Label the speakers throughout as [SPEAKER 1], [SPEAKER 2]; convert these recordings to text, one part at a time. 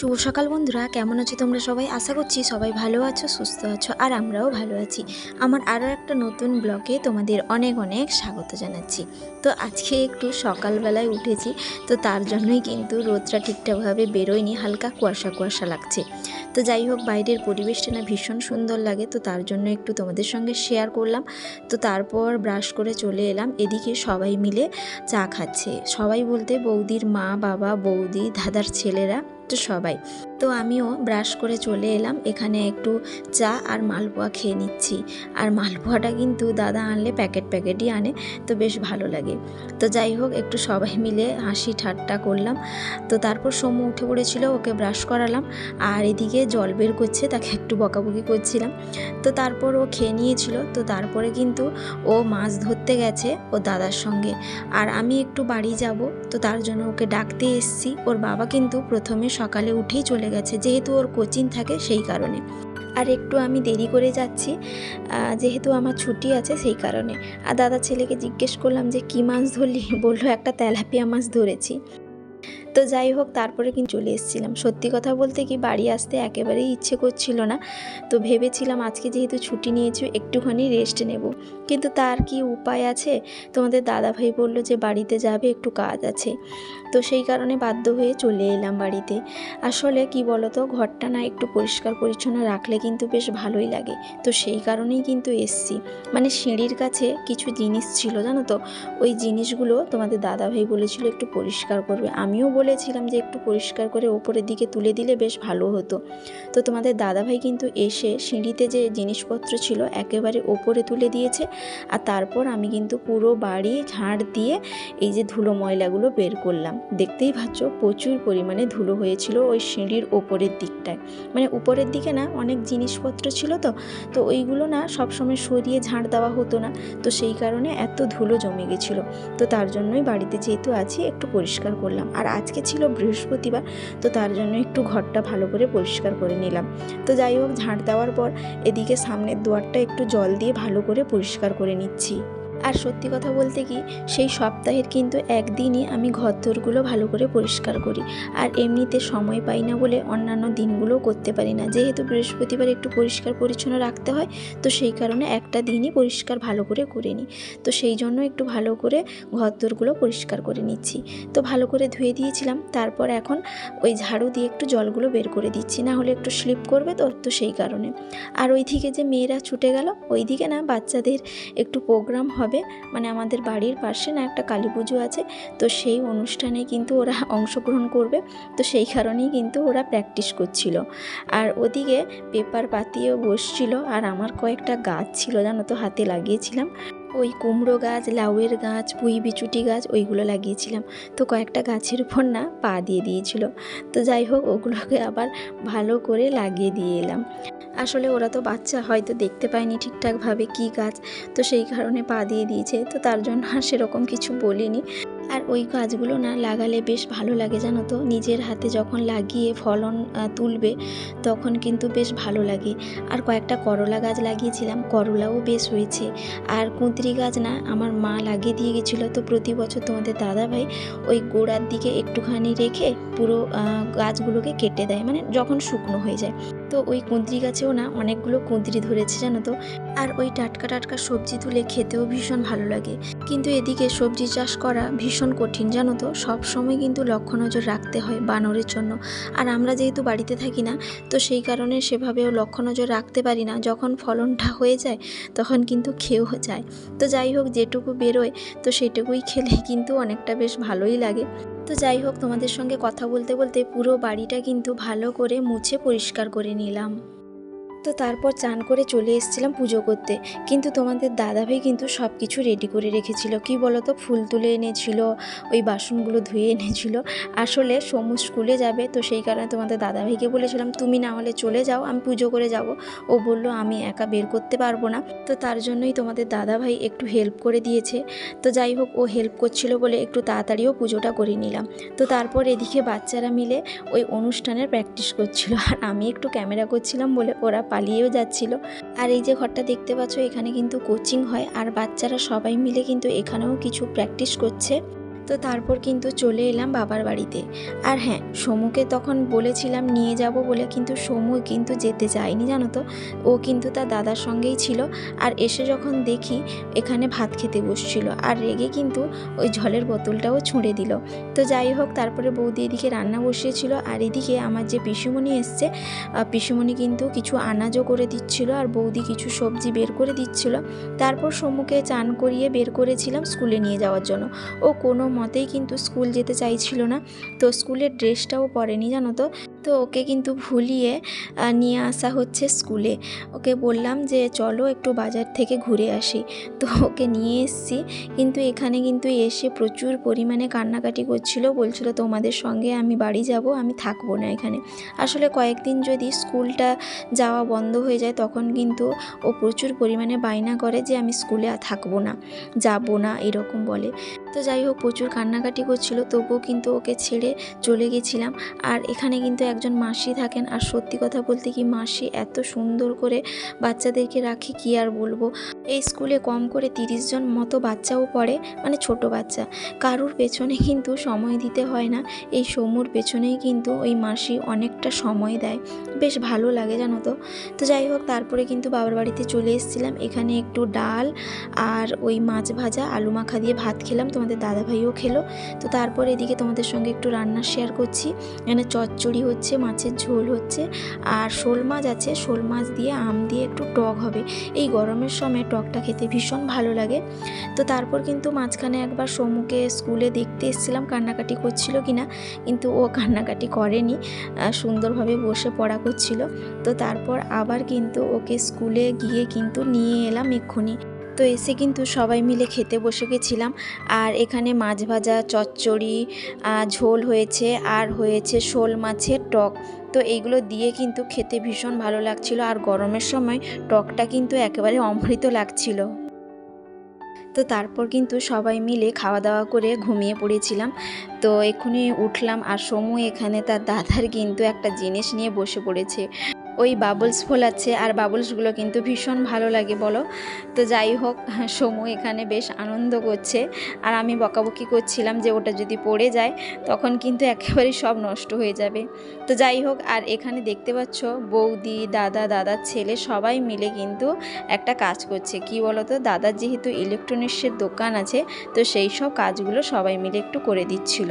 [SPEAKER 1] শুভ সকাল বন্ধুরা, কেমন আছো তোমরা সবাই? আশা করছি সবাই ভালো আছো, সুস্থ আছো, আর আমরাও ভালো আছি। আমার আরও একটা নতুন ব্লগে তোমাদের অনেক অনেক স্বাগত জানাচ্ছি। তো আজকে একটু সকালবেলায় উঠেছি, তো তার জন্যই কিন্তু রোদটা ঠিকঠাকভাবে বেরোয়নি, হালকা কুয়াশা কুয়াশা লাগছে। তো যাই হোক, বাইরের পরিবেশটা না ভীষণ সুন্দর লাগে, তো তার জন্য একটু তোমাদের সঙ্গে শেয়ার করলাম। তো তারপর ব্রাশ করে চলে এলাম, এদিকে সবাই মিলে চা খাচ্ছে। সবাই বলতে বৌদির মা, বাবা, বৌদি, দাদার ছেলেরা, তো সবাই। তো আমিও ব্রাশ করে চলে এলাম, এখানে একটু চা আর মালপোয়া খেয়ে নিচ্ছি। আর মালপোয়াটা কিন্তু দাদা আনলে প্যাকেটই আনে, তো বেশ ভালো লাগে। তো যাই হোক, একটু সবাই মিলে হাসি ঠাট্টা করলাম। তো তারপর সোমু উঠে পড়েছিল, ওকে ব্রাশ করালাম, আর এদিকে জল বের করছে, তাকে একটু বকাবকি করছিলাম। তো তারপর ও খেয়ে নিয়েছিল। তো তারপরে কিন্তু ও মাছ ধরতে গেছে ওর দাদার সঙ্গে, আর আমি একটু বাড়ি যাব, তো তার জন্য ওকে ডাকতে এসেছি। ওর বাবা কিন্তু প্রথমে সকালে উঠেই চলে গেছে, যেহেতু ওর কোচিং থাকে সেই কারণে। আর একটু আমি দেরি করে যাচ্ছি, যেহেতু আমার ছুটি আছে সেই কারণে। আর দাদা ছেলেকে জিজ্ঞেস করলাম যে কী মাছ ধরলি, বললো একটা তেলাপিয়া মাছ ধরেছি। তো যাই হোক, তারপরে কিন্তু চলে এসেছিলাম। সত্যি কথা বলতে কি, বাড়ি আসতে একেবারেই ইচ্ছে করছিল না। তো ভেবেছিলাম আজকে যেহেতু ছুটি নিয়েছি একটুখানি রেস্ট নেব, কিন্তু তার কি উপায় আছে। তোমাদের দাদাভাই বলল যে বাড়িতে যাবে, একটু কাজ আছে। তো সেই কারণে বাধ্য হয়ে চলে এলাম বাড়িতে। আসলে কি বলতো, ঘরটা না একটু পরিষ্কার পরিচ্ছন্ন রাখলে কিন্তু বেশ ভালোই লাগে। তো সেই কারণেই কিন্তু এসছি। মানে সিঁড়ির কাছে কিছু জিনিস ছিল জানো তো, ওই জিনিসগুলো তোমাদের দাদাভাই বলেছিল একটু পরিষ্কার করবে। আমিও বলেছিলাম যে একটু পরিষ্কার করে ওপরের দিকে তুলে দিলে বেশ ভালো হতো। তো তোমাদের দাদাভাই কিন্তু এসে সিঁড়িতে যে জিনিসপত্র ছিল একেবারে ওপরে তুলে দিয়েছে। আর তারপর আমি কিন্তু পুরো বাড়ি ঝাড় দিয়ে এই যে ধুলো ময়লাগুলো বের করলাম। দেখতেই পাচ্ছ প্রচুর পরিমাণে ধুলো হয়েছিল ওই সিঁড়ির ওপরের দিকটায়। মানে উপরের দিকে না অনেক জিনিসপত্র ছিল, তো ওইগুলো না সবসময় সরিয়ে ঝাড় দেওয়া হতো না, তো সেই কারণে এত ধুলো জমে গেছিলো। তো তার জন্যই বাড়িতে যেহেতু আছি একটু পরিষ্কার করলাম। আর আজকে ছিল বৃহস্পতিবার, তো তার জন্য একটু ঘরটা ভালো করে পরিষ্কার করে নিলাম। তো যাই হোক, ঝাড় দেওয়ার পর এদিকে সামনের দুয়ারটা একটু জল দিয়ে ভালো করে পরিষ্কার করে নিচ্ছি। আর সত্যি কথা বলতে কি, সেই সপ্তাহের কিন্তু একদিনই আমি ঘরদোরগুলো ভালো করে পরিষ্কার করি। আর এমনিতে সময় পাই না বলে অন্যান্য দিনগুলোও করতে পারি না, যেহেতু বৃহস্পতিবার একটু পরিষ্কার পরিচ্ছন্ন রাখতে হয়, তো সেই কারণে একটা দিনই পরিষ্কার ভালো করে নিই। তো সেই জন্য একটু ভালো করে ঘরদোরগুলো পরিষ্কার করে নিচ্ছি। তো ভালো করে ধুয়ে দিয়েছিলাম, তারপর এখন ওই ঝাড়ু দিয়ে একটু জলগুলো বের করে দিচ্ছি, না হলে একটু স্লিপ করবে, তো সেই কারণে। আর ওই দিকে যে মেয়েরা ছুটে গেল, ওই দিকে না বাচ্চাদের একটু প্রোগ্রাম হবে। মানে আমাদের বাড়ির পাশে না একটা কালী পুজো আছে, তো সেই অনুষ্ঠানে কিন্তু ওরা অংশগ্রহণ করবে, তো সেই কারণেই কিন্তু ওরা প্র্যাকটিস করছিল। আর ওদিকে পেপার পাতিয়েও বসছিল। আর আমার কয়েকটা গাছ ছিল জানো তো, হাতে লাগিয়েছিলাম। ওই কুমড়ো গাছ, লাউয়ের গাছ, পুঁই বিচুটি গাছ, ওইগুলো লাগিয়েছিলাম। তো কয়েকটা গাছের উপর না পা দিয়ে দিয়েছিল। তো যাই হোক, ওগুলোকে আবার ভালো করে লাগিয়ে দিয়ে এলাম। আসলে ওরা তো বাচ্চা, হয়তো দেখতে পায়নি ঠিকঠাকভাবে কী গাছ, তো সেই কারণে পা দিয়ে দিয়েছে। তো তার জন্য আর সেরকম কিছু বলিনি। আর ওই গাছগুলো না লাগালে বেশ ভালো লাগে জানো তো, নিজের হাতে যখন লাগিয়ে ফলন তুলবে তখন কিন্তু বেশ ভালো লাগে। আর কয়েকটা করলা গাছ লাগিয়েছিলাম, করলাও বেশ হয়েছে। আর কুঁদরি গাছ না আমার মা লাগিয়ে দিয়ে গেছিলো, তো প্রতি বছর তোমাদের দাদাভাই ওই গোড়ার দিকে একটুখানি রেখে পুরো গাছগুলোকে কেটে দেয়, মানে যখন শুকনো হয়ে যায়। তো ওই কুঁদরি গাছেও না অনেকগুলো কুঁদরি ধরেছে জানো তো। আর ওই টাটকা টাটকা সবজি তুলে খেতেও ভীষণ ভালো লাগে। কিন্তু এদিকে সবজি চাষ করা ভীষণ কঠিন জানো তো, সব সময় কিন্তু লক্ষ্য নজর রাখতে হয় বানরের জন্য। আর আমরা যেহেতু বাড়িতে থাকি না, তো সেই কারণে সেভাবেও লক্ষ্য নজর রাখতে পারি না। যখন ফলনটা হয়ে যায় তখন কিন্তু খেয়েও যায়। তো যাই হোক, যেটুকু বেরোয় তো সেটুকুই খেলে কিন্তু অনেকটা বেশ ভালোই লাগে। তো যাই হোক, তোমাদের সঙ্গে কথা বলতে বলতে পুরো বাড়িটা কিন্তু ভালো করে মুছে পরিষ্কার করে নিলাম। তো তারপর চান করে চলে এসেছিলাম পুজো করতে। কিন্তু তোমাদের দাদাভাই কিন্তু সব কিছু রেডি করে রেখেছিল। কি বলো তো, ফুল তুলে এনেছিল, ওই বাসনগুলো ধুয়ে এনেছিল। আসলে সমু স্কুলে যাবে, তো সেই কারণে তোমাদের দাদাভাইকে বলেছিলাম তুমি না হলে চলে যাও, আমি পুজো করে যাব। ও বলল আমি একা বের করতে পারবো না। তো তার জন্যই তোমাদের দাদাভাই একটু হেল্প করে দিয়েছে। তো যাই হোক, ও হেল্প করছিল বলে একটু তাড়াতাড়িও পুজোটা করে নিলাম। তো তারপর এদিকে বাচ্চারা মিলে ওই অনুষ্ঠানের প্র্যাকটিস করছিল, আর আমি একটু ক্যামেরা করছিলাম বলে ওরা পালিয়েও যাচ্ছিল। আর এই যে ঘরটা দেখতে পাচ্ছ, এখানে কিন্তু কোচিং হয়, আর বাচ্চারা সবাই মিলে কিন্তু এখানেও কিছু প্র্যাকটিস করছে। তো তারপর কিন্তু চলে এলাম বাবার বাড়িতে। আর হ্যাঁ, সমুকে তখন বলেছিলাম নিয়ে যাব বলে, কিন্তু সমু কিন্তু যেতে চায়নি জানো তো। ও কিন্তু তার দাদার সঙ্গেই ছিল। আর এসে যখন দেখি এখানে ভাত খেতে বসছিল, আর রেগে কিন্তু ওই জলের বোতলটাও ছুঁড়ে দিল। তো যাই হোক, তারপরে বৌদি এদিকে রান্না বসিয়েছিল, আর এদিকে আমার যে পিসিমণি এসছে, পিসিমণি কিন্তু কিছু আনাজও করে দিচ্ছিল, আর বৌদি কিছু সবজি বের করে দিচ্ছিল। তারপর সমুকে চান করিয়ে বের করেছিলাম স্কুলে নিয়ে যাওয়ার জন্য। ও কোনো মতেই কিন্তু স্কুল যেতে চাইছিল না। তো স্কুলের ড্রেসটাও পরেনি জানো তো। তো ওকে কিন্তু ভুলিয়ে নিয়ে আসা হচ্ছে স্কুলে। ওকে বললাম যে চলো একটু বাজার থেকে ঘুরে আসি। তো ওকে নিয়ে এসেছি, কিন্তু এখানে কিন্তু এসে প্রচুর পরিমাণে কান্নাকাটি করছিল, বলছিল তোমাদের সঙ্গে আমি বাড়ি যাব, আমি থাকবো না এখানে। আসলে কয়েকদিন যদি স্কুলটা যাওয়া বন্ধ হয়ে যায় তখন কিন্তু ও প্রচুর পরিমাণে বায়না করে যে আমি স্কুলে আর থাকবো না, যাবো না, এরকম বলে। তো যাই হোক, প্রচুর কান্নাকাটি করছিল, তবুও কিন্তু ওকে ছেড়ে চলে গেছিলাম। আর এখানে কিন্তু একজন মাসি থাকেন, আর সত্যি কথা বলতে কি মাসি এত সুন্দর করে বাচ্চাদেরকে রাখে কি আর বলবো। এই স্কুলে কম করে 30 জন মতো বাচ্চাও পড়ে, মানে ছোট বাচ্চা। কারুর পেছনে কিন্তু সময় দিতে হয় না, এই সমুর পেছনেই কিন্তু ওই মাসি অনেকটা সময় দেয়, বেশ ভালো লাগে জানো তো। তো যাই হোক, তারপরে কিন্তু বাবার বাড়িতে চলে এসেছিলাম। এখানে একটু ডাল আর ওই মাছ ভাজা আলু মাখা দিয়ে ভাত খেলাম, তোমাদের দাদাভাইও খেলো। তো তারপর এদিকে তোমাদের সঙ্গে একটু রান্না শেয়ার করছি। এখানে চচ্চড়ি হচ্ছে, মাছের ঝোল হচ্ছে, আর শোল মাছ আছে, শোল মাছ দিয়ে আম দিয়ে একটু টক হবে। এই গরমের সময় টকটা খেতে ভীষণ ভালো লাগে। তো তারপর কিন্তু মাঝখানে একবার সমুকে স্কুলে দেখতে এসেছিলাম কান্নাকাটি করছিল কিনা, কিন্তু ও কান্নাকাটি করেনি, সুন্দরভাবে বসে পড়া করছিল। তো তারপর আবার কিন্তু ওকে স্কুলে গিয়ে কিন্তু নিয়ে এলাম এক্ষুনি। তো এসে কিন্তু সবাই মিলে খেতে বসে গেছিলাম। আর এখানে মাছ ভাজা, চচ্চড়ি, ঝোল হয়েছে, আর হয়েছে শোল মাছের টক। তো এইগুলো দিয়ে কিন্তু খেতে ভীষণ ভালো লাগছিল, আর গরমের সময় টকটা কিন্তু একেবারে অমৃত লাগছিল। তো তারপর কিন্তু সবাই মিলে খাওয়া দাওয়া করে ঘুমিয়ে পড়েছিলাম। তো এক্ষুনি উঠলাম, আর সমু এখানে তার দাদার কিন্তু একটা জিনিস নিয়ে বসে পড়েছে, ওই বাবলস ফোলাচ্ছে, আর বাবলসগুলো কিন্তু ভীষণ ভালো লাগে বলো। তো যাই হোক, সমু এখানে বেশ আনন্দ করছে, আর আমি বকাবকি করছিলাম যে ওটা যদি পড়ে যায় তখন কিন্তু একেবারেই সব নষ্ট হয়ে যাবে। তো যাই হোক, আর এখানে দেখতে পাচ্ছ বৌদি, দাদা, দাদার ছেলে সবাই মিলে কিন্তু একটা কাজ করছে। কি বলো তো, দাদার যেহেতু ইলেকট্রনিক্সের দোকান আছে, তো সেই সব কাজগুলো সবাই মিলে একটু করে দিচ্ছিল।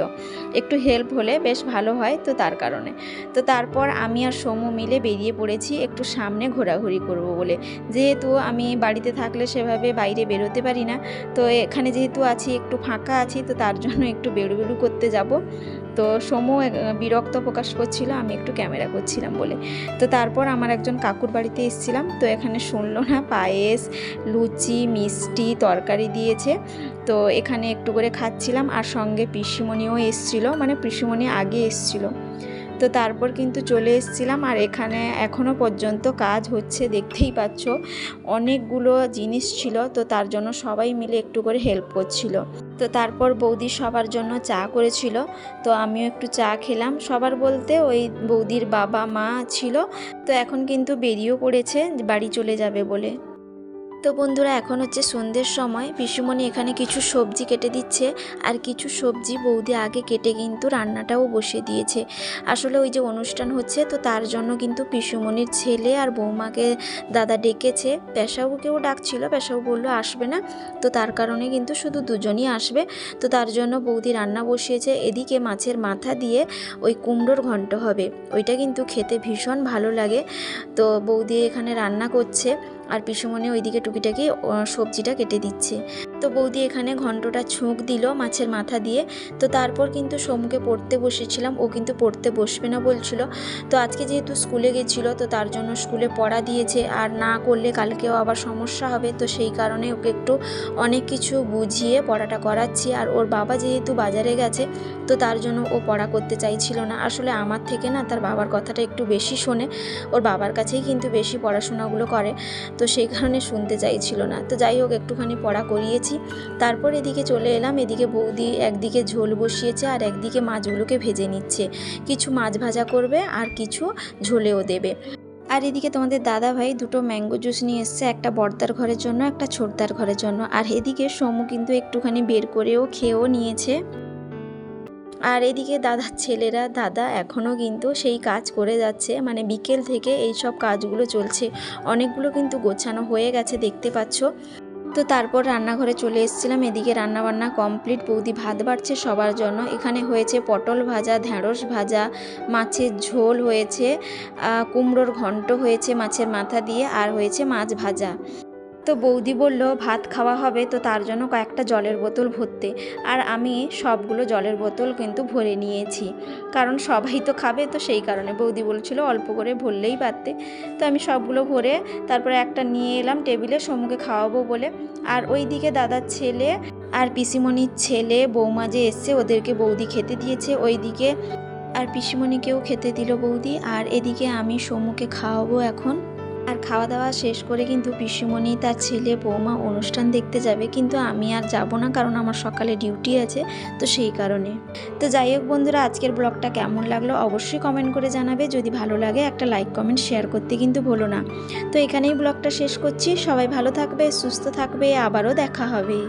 [SPEAKER 1] একটু হেল্প হলে বেশ ভালো হয়, তো তার কারণে। তো তারপর আমি আর সমু মিলে বেরিয়ে পড়েছি একটু সামনে ঘোরাঘুরি করব বলে, যেহেতু আমি বাড়িতে থাকলে সেভাবে বাইরে বেরোতে পারি না। তো এখানে যেহেতু আছি, একটু ফাঁকা আছি, তো তার জন্য একটু বেরু করতে যাব। তো সমু বিরক্ত প্রকাশ করছিল আমি একটু ক্যামেরা করছিলাম বলে। তো তারপর আমার একজন কাকুর বাড়িতে এসেছিলাম, তো এখানে শুনলো না, পায়েস, লুচি, মিষ্টি, তরকারি দিয়েছে। তো এখানে একটু করে খাচ্ছিলাম, আর সঙ্গে পিসিমণিও এসেছিলো, মানে পিসিমণি আগে এসেছিলো। তো তারপর কিন্তু চলে এসেছিলাম, আর এখানে এখনও পর্যন্ত কাজ হচ্ছে, দেখতেই পাচ্ছ অনেকগুলো জিনিস ছিল, তো তার জন্য সবাই মিলে একটু করে হেল্প করছিল। তো তারপর বৌদি সবার জন্য চা করেছিল, তো আমিও একটু চা খেলাম। সবার বলতে ওই বৌদির বাবা মা ছিল। তো এখন কিন্তু বেরিয়েও পড়েছে বাড়ি চলে যাবে বলে। তো বন্ধুরা, এখন হচ্ছে সন্ধ্যের সময়। পিসুমণি এখানে কিছু সবজি কেটে দিচ্ছে, আর কিছু সবজি বৌদি আগে কেটে কিন্তু রান্নাটাও বসিয়ে দিয়েছে। আসলে ওই যে অনুষ্ঠান হচ্ছে, তো তার জন্য কিন্তু পিসুমণির ছেলে আর বৌমাকে দাদা ডেকেছে। পেশাবুকেও ডাকছিল, পেশাবু বললো আসবে না, তো তার কারণে কিন্তু শুধু দুজনই আসবে। তো তার জন্য বৌদি রান্না বসিয়েছে। এদিকে মাছের মাথা দিয়ে ওই কুমড়োর ঘন্ট হবে, ওইটা কিন্তু খেতে ভীষণ ভালো লাগে। তো বৌদি এখানে রান্না করছে, আর পিসুমণি ওইদিকে টুকিটাকি সবজিটা কেটে দিচ্ছে। তো বৌদি এখানে ঘন্টটা ছুঁক দিল মাছের মাথা দিয়ে। তো তারপর কিন্তু সমুকে পড়তে বসেছিলাম, ও কিন্তু পড়তে বসবে না বলছিল। তো আজকে যেহেতু স্কুলে গেছিলো, তো তার জন্য স্কুলে পড়া দিয়েছে, আর না করলে কালকেও আবার সমস্যা হবে। তো সেই কারণে ওকে একটু অনেক কিছু বুঝিয়ে পড়াটা করাচ্ছি। আর ওর বাবা যেহেতু বাজারে গেছে, তো তার জন্য ও পড়া করতে চাইছিল না। আসলে আমার থেকে না তার বাবার কথাটা একটু বেশি শোনে, ওর বাবার কাছেই কিন্তু বেশি পড়াশোনাগুলো করে, তো সেই কারণে শুনতে চাইছিল না। তো যাই হোক, একটুখানি পড়া করিয়েছি। তারপর এদিকে চলে এলাম। এদিকে বৌদি একদিকে ঝোল বসিয়েছে, আর একদিকে মাছগুলোকে ভেজে নিচ্ছে। কিছু মাছ ভাজা করবে, আর কিছু ঝোলেও দেবে। আর এদিকে তোমাদের দাদা ভাই দুটো ম্যাঙ্গো জুস নিয়ে এসছে, একটা বড়দার ঘরের জন্য, একটা ছোটদার ঘরের জন্য। আর এদিকে সোমু কিন্তু একটুখানি বের করেও খেয়েও নিয়েছে। আর এদিকে দাদার ছেলেরা, দাদা এখনও কিন্তু সেই কাজ করে যাচ্ছে, মানে বিকেল থেকে এই সব কাজগুলো চলছে। অনেকগুলো কিন্তু গোছানো হয়ে গেছে দেখতে পাচ্ছ। তো তারপর রান্নাঘরে চলে এসেছিলাম। এদিকে রান্নাবান্না কমপ্লিট, বৌদি ভাত বাড়ছে সবার জন্য। এখানে হয়েছে পটল ভাজা, ঢ্যাঁড়স ভাজা, মাছের ঝোল হয়েছে, কুমড়োর ঘন্ট হয়েছে মাছের মাথা দিয়ে, আর হয়েছে মাছ ভাজা। তো বৌদি বলল ভাত খাওয়া হবে, তো তার জন্য কয়েকটা জলের বোতল ভরতে। আর আমি সবগুলো জলের বোতল কিন্তু ভরে নিয়েছি, কারণ সবাই তো খাবে, তো সেই কারণে বৌদি বলছিল অল্প করে ভরলেই পারতে। তো আমি সবগুলো ভরে তারপরে একটা নিয়ে এলাম টেবিলে সোমুকে খাওয়াবো বলে। আর ওই দিকে দাদার ছেলে আর পিসিমণির ছেলে বৌমা যে এসছে, ওদেরকে বৌদি খেতে দিয়েছে ওই দিকে, আর পিসিমণিকেও খেতে দিল বৌদি। আর এদিকে আমি সোমুকে খাওয়াবো এখন। আর খাওয়া দাওয়া শেষ করে কিন্তু পিসিমণি তার ছেলে বৌমা অনুষ্ঠান দেখতে যাবে, কিন্তু আমি আর যাব না, কারণ আমার সকালে ডিউটি আছে, তো সেই কারণে। তো যাই হোক বন্ধুরা, আজকের ব্লগটা কেমন লাগলো অবশ্যই কমেন্ট করে জানাবে। যদি ভালো লাগে একটা লাইক কমেন্ট শেয়ার করতে কিন্তু ভুলো না। তো এখানেই ব্লগটা শেষ করছি। সবাই ভালো থাকবে, সুস্থ থাকবে, আবারও দেখা হবে।